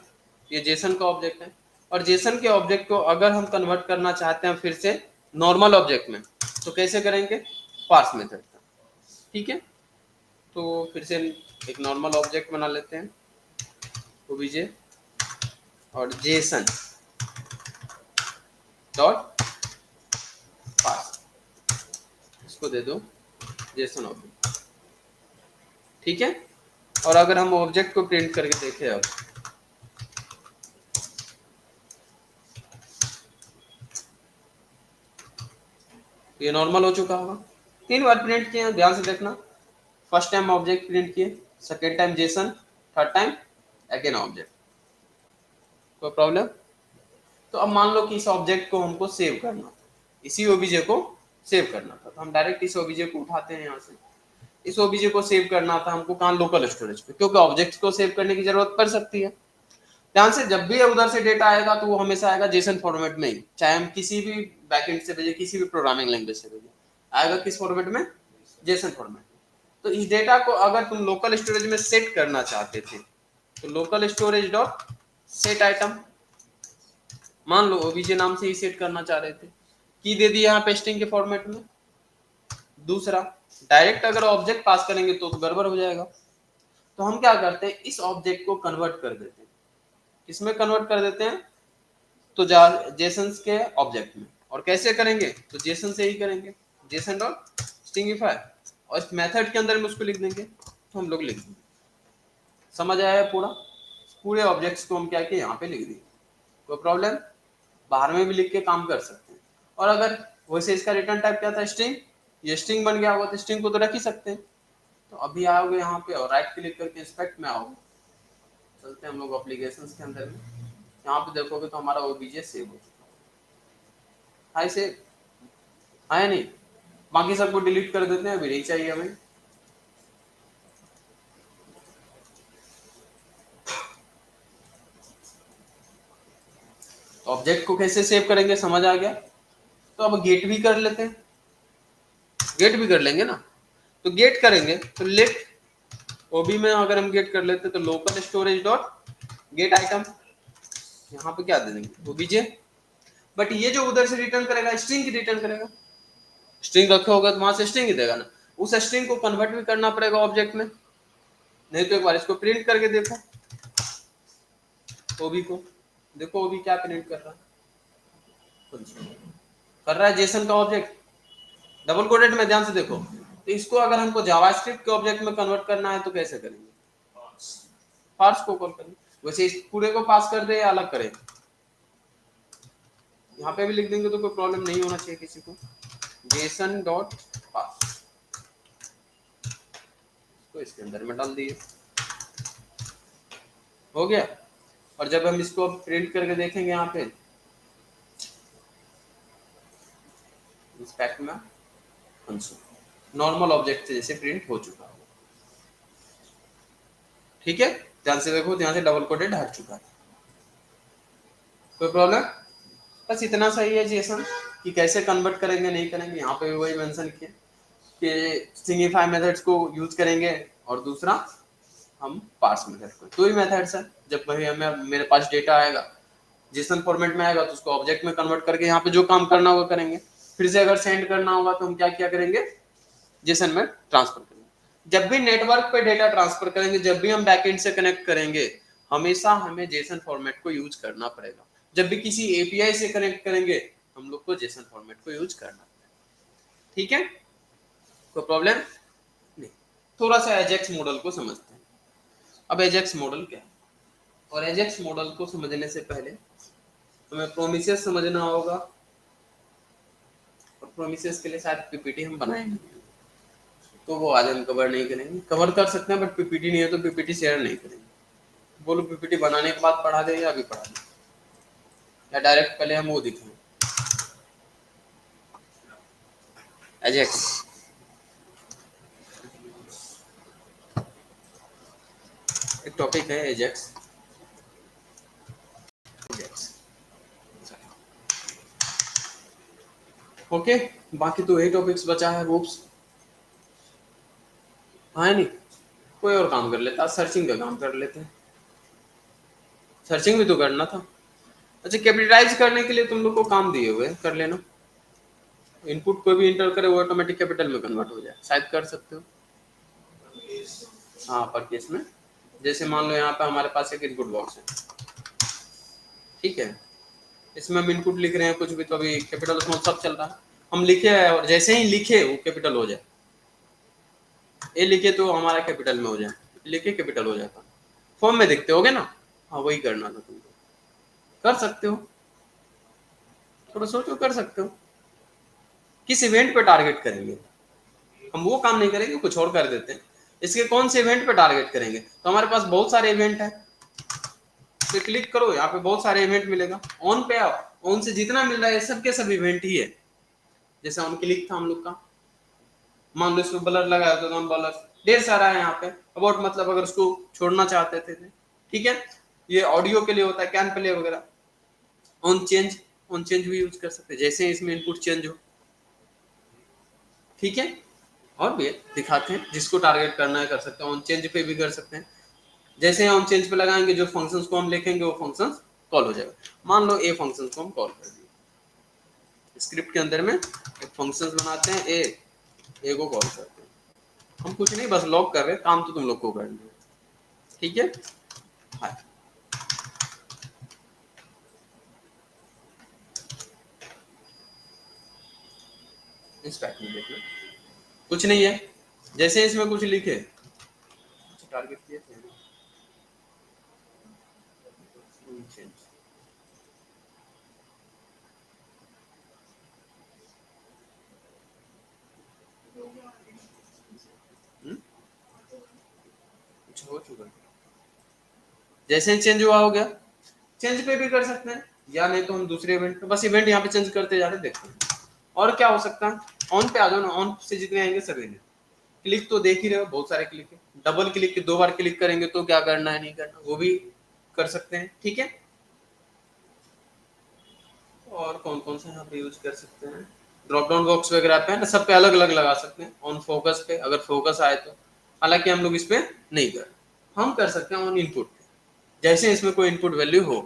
[SPEAKER 2] ये जेसन का ऑब्जेक्ट है, और जेसन के ऑब्जेक्ट को अगर हम कन्वर्ट करना चाहते हैं फिर से नॉर्मल ऑब्जेक्ट में, तो कैसे करेंगे, पार्स मेथड का, ठीक है। तो फिर से एक नॉर्मल ऑब्जेक्ट बना लेते हैं ओबीजे और जेसन डॉट पास, इसको दे दो जेसन ऑब्जेक्ट, ठीक है। और अगर हम ऑब्जेक्ट को प्रिंट करके देखें अब, ये नॉर्मल हो चुका होगा। 3 बार प्रिंट किए, ध्यान से देखना। फर्स्ट टाइम ऑब्जेक्ट प्रिंट किए, second time Jason, third time again object. कोई प्रॉब्लम? तो अब मान लो कि इस ऑब्जेक्ट को हमको सेव करना, इसी ओबीजे को सेव करना था, तो हम डायरेक्ट इस ओबीजे को उठाते हैं यहाँ से। इस ओबीजे को सेव करना था हमको कहाँ? लोकल स्टोरेज पे, क्योंकि ऑब्जेक्ट्स को सेव करने की जरूरत पड़ सकती है। ध्यान से, जब भी उधर से डेटा आएगा तो वो हमेशा आएगा जेसन फॉर्मेट में ही, चाहे हम किसी भी बैकएंड से भेजे, किसी भी प्रोग्रामिंग लैंग्वेज से भेजे, आएगा किस फॉर्मेट में? JSON format. तो इस डेटा को अगर तुम लोकल स्टोरेज में सेट करना चाहते थे तो local storage dot set item, मान लो ओबीजे नाम से ही सेट करना चाह रहे थे, की दे दिया यहाँ पे स्ट्रिंग के फॉर्मेट में। दूसरा, डायरेक्ट अगर ऑब्जेक्ट पास करेंगे तो गड़बड़ हो जाएगा, तो हम क्या करते हैं, इस ऑब्जेक्ट को कन्वर्ट कर देते हैं। किसमें कन्वर्ट कर देते हैं? तो जेसन के ऑब्जेक्ट में। और कैसे करेंगे? तो जेसन से ही करेंगे, जेसन डॉट स्ट्रिंगिफाई, और इस मेथड के अंदर में उसको लिख देंगे, तो हम लोग लिख देंगे। समझ आया पूरा? पूरे ऑब्जेक्ट्स को हम क्या किए, यहाँ पे लिख दिए। कोई प्रॉब्लम? बाहर में भी लिख के काम कर सकते हैं। और अगर वैसे इसका रिटर्न टाइप क्या था? स्ट्रिंग। ये स्ट्रिंग बन गया होगा तो स्ट्रिंग को तो रख ही सकते हैं। तो अभी आओगे यहाँ पे और राइट क्लिक करके इंस्पेक्ट में आओगे, चलते हैं हम लोग एप्लीकेशंस के अंदर में, यहाँ पे देखोगे तो हमारा ओबीजे सेव हो चुका है। हाय सेव है नहीं, बाकी सबको डिलीट कर देते हैं, अभी नहीं चाहिए हमें। ऑब्जेक्ट को कैसे सेव करेंगे समझ आ गया। तो अब गेट भी कर लेते हैं, गेट भी कर लेंगे ना। तो गेट करेंगे तो लेट ओबी में अगर हम गेट कर लेते तो local storage dot gate item, यहाँ पे क्या दे देंगे? ओबीजे। बट ये जो उधर से रिटर्न करेगा स्ट्रिंग की रिटर्न करेगा, स्ट्रिंग रखे होगा तो वहां से स्ट्रिंग ही देगा ना। उस स्ट्रिंग को कन्वर्ट भी करना पड़ेगा ऑब्जेक्ट में, नहीं तो एक बार इसको प्रिंट करके देखो ओबी को, देखो ओबी क्या प्रिंट कर रहा है, कर रहा है जेसन का ऑब्जेक्ट डबल कोटेड में, ध्यान से देखो। तो इसको अगर हमको जावास्क्रिप्ट के ऑब्जेक्ट में कन्वर्ट करना है तो कैसे करेंगे? पार्स को कॉल करेंगे। वैसे इस पूरे को पास कर दे या अलग करें? यहाँ पे भी लिख देंगे तो कोई प्रॉब्लम नहीं होना चाहिए किसी को। जेसन डॉट पास तो इसके अंदर में डाल दिए, हो गया। और जब हम इसको प्रिंट करके देखेंगे यहाँ पे इंस्पेक्ट में नॉर्मल ऑब्जेक्ट से जैसे प्रिंट हो चुका है, ठीक है। ध्यान से देखो, ध्यान से डबल कोटेड हट चुका है, कोई प्रॉब्लम? बस इतना सही है जेसन कि कैसे कन्वर्ट करेंगे नहीं करेंगे। यहाँ पे भी वही मेंशन किया कि स्ट्रिंगिफाई मेथड्स को यूज करेंगे और दूसरा हम पार्स मेथड को। दो ही मेथड्स है। जब वही हमें मेरे पास डेटा आएगा जेसन फॉर्मेट में आएगा तो उसको ऑब्जेक्ट में कन्वर्ट करके यहाँ पे जो काम करना होगा करेंगे। फिर से अगर सेंड करना होगा तो हम क्या क्या करेंगे? जेसन में ट्रांसफर करेंगे। जब भी नेटवर्क पे डेटा ट्रांसफर करेंगे, जब भी हम बैकएंड से कनेक्ट करेंगे, हमेशा हमें जेसन फॉर्मेट को यूज करना पड़ेगा। जब भी किसी एपीआई से कनेक्ट करेंगे हम लोग को जेसन फॉर्मेट को यूज करना पड़ेगा, ठीक है। कोई प्रॉब्लम नहीं। थोड़ा सा एजेक्स मॉडल को समझते हैं। अब एजेक्स मॉडल क्या है, और एजेक्स मॉडल को समझने से पहले हमें प्रोमिसेस समझना होगा। और प्रोमिसेस के लिए शायद पीपीटी हम बनाएंगे, तो वो आज हम कवर नहीं करेंगे। कवर कर सकते हैं बट पीपीटी नहीं है तो पीपीटी शेयर नहीं करेंगे। बोलो पीपीटी बनाने के बाद पढ़ा दे या अभी पढ़ा दे, या डायरेक्ट पहले हम वो दिखाएं एजेक्स। एक टॉपिक है एजेक्स। ओके, बाकी तो यही टॉपिक्स बचा है। रूप्स हाँ नहीं, कोई और काम कर लेता, सर्चिंग का काम कर लेते हैं। सर्चिंग भी तो करना था। अच्छा, कैपिटलाइज करने के लिए तुम लोग को काम दिए हुए कर लेना। इनपुट कोई भी इंटर करे वो ऑटोमेटिक कैपिटल में कन्वर्ट हो जाए, शायद कर सकते हो। हाँ अपर केस में। जैसे मान लो यहाँ पे हमारे पास एक इनपुट बॉक्स है, ठीक है, इसमें हम इनपुट लिख रहे हैं कुछ भी, तो अभी कैपिटल स्मॉल सब चल रहा है, हम लिखे और जैसे ही लिखे वो कैपिटल हो जाए, ए लिखे तो हमारा कैपिटल में हो जाए, लिखे कैपिटल हो जाता, फॉर्म में देखते होगे ना। हाँ वही करना था तुमको, कर सकते हो, थोड़ा सोचो, कर सकते हो। किस इवेंट पे टारगेट करेंगे, हम वो काम नहीं करेंगे, कुछ और कर देते हैं। इसके कौन से इवेंट पे टारगेट करेंगे, तो हमारे पास बहुत सारे इवेंट है, तो क्लिक करो, यहाँ पे बहुत सारे इवेंट मिलेगा, ऑन पे आओ, ऑन से जितना मिल रहा है सब के सब इवेंट ही है। जैसे ऑन क्लिक था हम लोग का, मान लो इसमें ब्लर लगाया तो नॉन ब्लर ढेर सारा है यहाँ पे। अबाउट मतलब अगर उसको छोड़ना चाहते थे, ठीक है, ये ऑडियो के लिए होता है, कैन प्ले वगैरह। ऑन चेंज भी यूज कर सकते हैं, जैसे इसमें इनपुट चेंज हो, ठीक है। और भी दिखाते हैं, जिसको टारगेट करना है कर सकते हैं, ऑन चेंज पे भी कर सकते हैं। जैसे ऑन चेंज पे लगाएंगे, जो फंक्शंस को हम लिखेंगे वो फंक्शंस कॉल हो जाएगा। मान लो ए फंक्शन को हम कॉल कर दिए, स्क्रिप्ट के अंदर में एक फंक्शंस बनाते हैं, ए को कॉल करते हैं, हम कुछ नहीं बस लॉग कर रहे हैं, काम तो तुम लोग को करना है, ठीक है। हाँ इस पैक में देखना कुछ नहीं है, जैसे इसमें कुछ लिखे, टारगेट किए थे चेंज, कुछ हो चुका है, जैसे ही चेंज हुआ हो गया, चेंज पे भी कर सकते हैं, या नहीं तो हम दूसरे इवेंट पे बस इवेंट यहाँ पे चेंज करते जा रहे, देखते हैं। और क्या हो सकता है, ऑन पे आ जाओ ना, ऑन से जितने आएंगे सभी ने, क्लिक तो देख ही रहे हो, बहुत सारे क्लिक है, डबल क्लिक के 2 बार क्लिक करेंगे तो क्या करना है नहीं करना वो भी कर सकते हैं, ठीक है। और कौन कौन से यहाँ पे यूज कर सकते हैं, ड्रॉप डाउन बॉक्स वगैरह पे है ना, सब पे अलग अलग लगा सकते हैं। ऑन फोकस पे अगर फोकस आए तो, हालांकि हम लोग इस पे नहीं कर, हम कर सकते हैं ऑन इनपुट पे, जैसे इसमें कोई इनपुट वैल्यू हो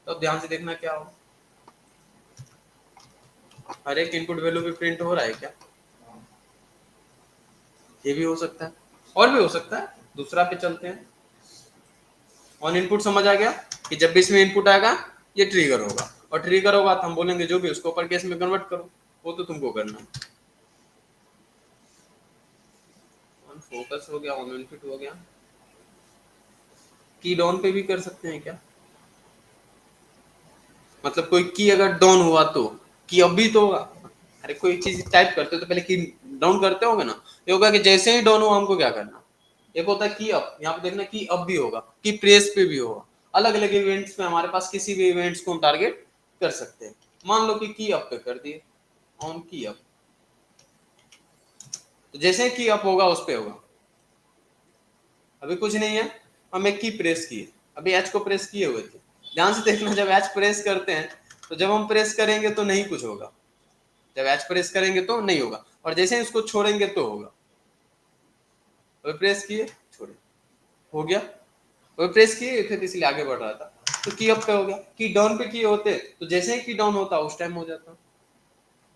[SPEAKER 2] तो अब ध्यान से देखना क्या हो, हर एक इनपुट वैल्यू पे प्रिंट हो रहा है क्या, ये भी हो सकता है, और भी हो सकता है। दूसरा पे चलते हैं, ऑन इनपुट समझ आ गया कि जब भी इसमें इनपुट आएगा ये ट्रिगर होगा, और ट्रिगर होगा तो हम बोलेंगे जो भी उसको अपर केस में कन्वर्ट करो, वो तो तुमको करना है। ऑन फोकस हो गया, ऑन इनपुट हो गया, की डाउन पे भी कर सकते हैं क्या, मतलब कोई की अगर डाउन हुआ तो की अब भी तो होगा, अरे कोई चीज टाइप करते हो तो पहले की डाउन करते होगे ना, ये होगा कि जैसे ही डाउन हुआ हमको क्या करना, एक होता है की अप, यहाँ पे देखना की अप भी होगा, की प्रेस पे भी होगा, अलग अलग इवेंट्स में हमारे पास किसी भी इवेंट्स को हम टारगेट कर सकते हैं। मान लो कि की अप पे कर दिए, ऑन की अप, तो जैसे की अप होगा उस पे होगा, अभी कुछ नहीं है, हम एक की प्रेस किए, अभी एच को प्रेस किए हुए थे, ध्यान से देखना, जब एच प्रेस करते हैं तो जब हम प्रेस करेंगे तो नहीं कुछ होगा, जब एच प्रेस करेंगे तो नहीं होगा, और जैसे ही उसको छोड़ेंगे तो होगा। अभी प्रेस किए छोड़े, हो गया, अभी प्रेस किए थे तो इसलिए आगे बढ़ रहा था, तो की अप पे हो गया, की डाउन पे किए होते तो जैसे ही की डाउन होता उस टाइम हो जाता,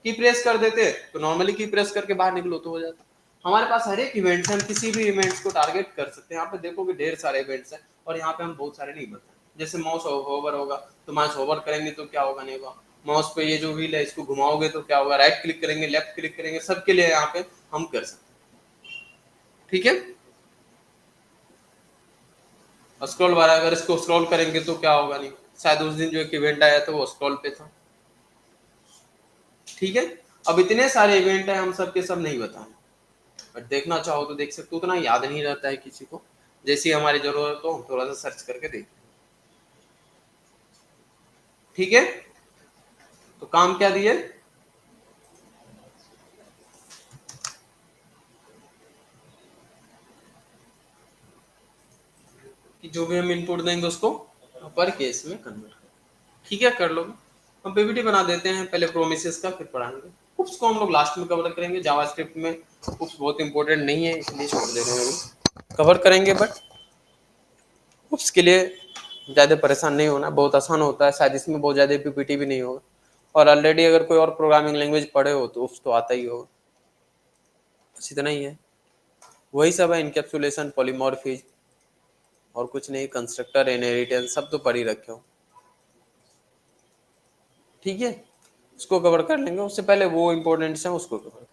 [SPEAKER 2] की प्रेस कर देते तो नॉर्मली की प्रेस करके बाहर निकलो तो हो जाता। हमारे पास हर एक इवेंट है, हम किसी भी इवेंट्स को टारगेट कर सकते हैं, यहाँ पे देखोगे ढेर सारे इवेंट्स हैं, और यहाँ पे हम बहुत सारे नहीं बताए, जैसे माउस होवर होगा, तो माउस होवर करेंगे तो क्या होगा नहीं होगा, माउस पे ये जो व्हील है इसको घुमाओगे तो क्या होगा, राइट क्लिक करेंगे लेफ्ट क्लिक करेंगे, सबके लिए यहाँ पे हम कर सकते हैं, ठीक है। स्क्रॉल बार अगर इसको स्क्रॉल करेंगे तो क्या होगा नहीं, शायद उस दिन जो एक इवेंट आया था वो स्क्रॉल पे था, ठीक है। अब इतने सारे इवेंट है, हम सब के सब नहीं बताएं, बट देखना चाहो तो देख सकते हो, उतना याद नहीं रहता है किसी को, जैसी हमारी जरूरत हो थोड़ा सा सर्च करके देख, ठीक है। तो काम क्या दिए, कि जो भी हम इनपुट देंगे उसको अपर केस में कन्वर्ट कर, ठीक है, कर लोगे। हम पीपीटी बना देते हैं, पहले प्रोमिसेस का फिर पढ़ाएंगे, उप्स को हम लोग लास्ट में कवर करेंगे, जावास्क्रिप्ट में उप्स बहुत इंपॉर्टेंट नहीं है इसलिए छोड़ दे रहे हैं, अभी कवर करेंगे, बट उप्स के लिए ज़्यादा परेशान नहीं होना, बहुत आसान होता है, शायद इसमें बहुत ज़्यादा पीपीटी भी नहीं होगा, और ऑलरेडी अगर कोई और प्रोग्रामिंग लैंग्वेज पढ़े हो तो उप्स तो आता ही होगा, बस इतना ही है। वही सब है, इनकैप्सुलेशन, पॉलीमॉर्फिज्म, और कुछ नहीं, कंस्ट्रक्टर, इनहेरिटेंस, सब तो पढ़ ही रखे हो। ठीक है, उसको कवर कर लेंगे, उससे पहले वो इंपॉर्टेंट्स हैं उसको कवर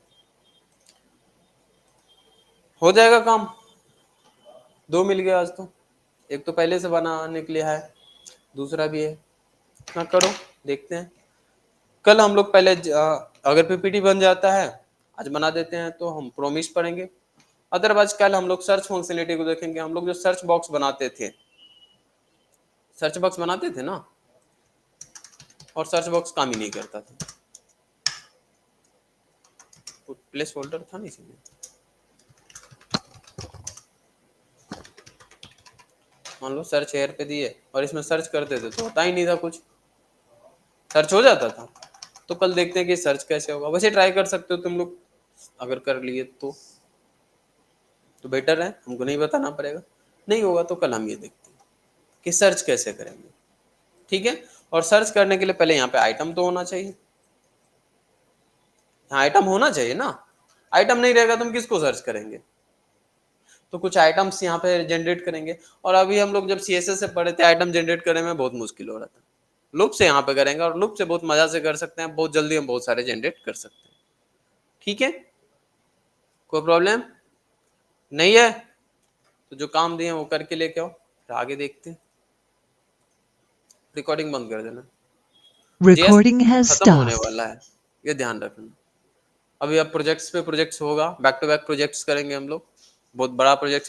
[SPEAKER 2] हो जाएगा काम। 2 मिल गया आज तो, एक तो पहले से बनाने के लिए है, दूसरा भी है, इतना करो, देखते हैं। कल हम लोग पहले अगर पीपीटी बन जाता है, आज बना देते हैं तो हम प्रोमिस पढ़ेंगे। अदरवाइज कल हम लोग सर्च फंक्शनलिटी को देखेंगे। हम लोग जो सर्च बॉक्स बनाते थे, सर्च बॉक्स बनाते थे ना, और सर्च बॉक्स काम ही नहीं करता था, प्लेस होल्डर था नहीं इसमें। मान लो सर्च एयर पे दिए और इसमें सर्च करते थे तो होता ही नहीं था कुछ, सर्च हो जाता था। तो कल देखते हैं कि सर्च कैसे होगा। वैसे ट्राई कर सकते हो तुम लोग, अगर कर लिए तो बेटर है, हमको नहीं बताना पड़ेगा। नहीं होगा तो कल हम ये देखते हैं कि सर्च कैसे करेंगे। ठीक है, और सर्च करने के लिए पहले यहाँ पे आइटम तो होना चाहिए, यहाँ आइटम होना चाहिए ना। आइटम नहीं रहेगा तो हम किसको सर्च करेंगे? तो कुछ आइटम्स यहाँ पे जनरेट करेंगे। और अभी हम लोग जब सीएसएस से पढ़े थे, आइटम जनरेट करने में बहुत मुश्किल हो रहा था। लूप से यहाँ पे करेंगे और लूप से बहुत मजा से कर सकते हैं, बहुत जल्दी हम बहुत सारे जनरेट कर सकते हैं। ठीक है, कोई प्रॉब्लम नहीं है? तो जो काम दिए वो करके लेके आओ, फिर आगे देखते हैं। रिकॉर्डिंग बंद कर देना, जेएस
[SPEAKER 1] Recording has
[SPEAKER 2] खत्म होने
[SPEAKER 1] stopped.
[SPEAKER 2] वाला है, ये ध्यान रखना। अभी अब प्रोजेक्ट्स पे प्रोजेक्ट्स होगा, बैक टू बैक प्रोजेक्ट्स करेंगे हम लोग, बहुत बड़ा प्रोजेक्ट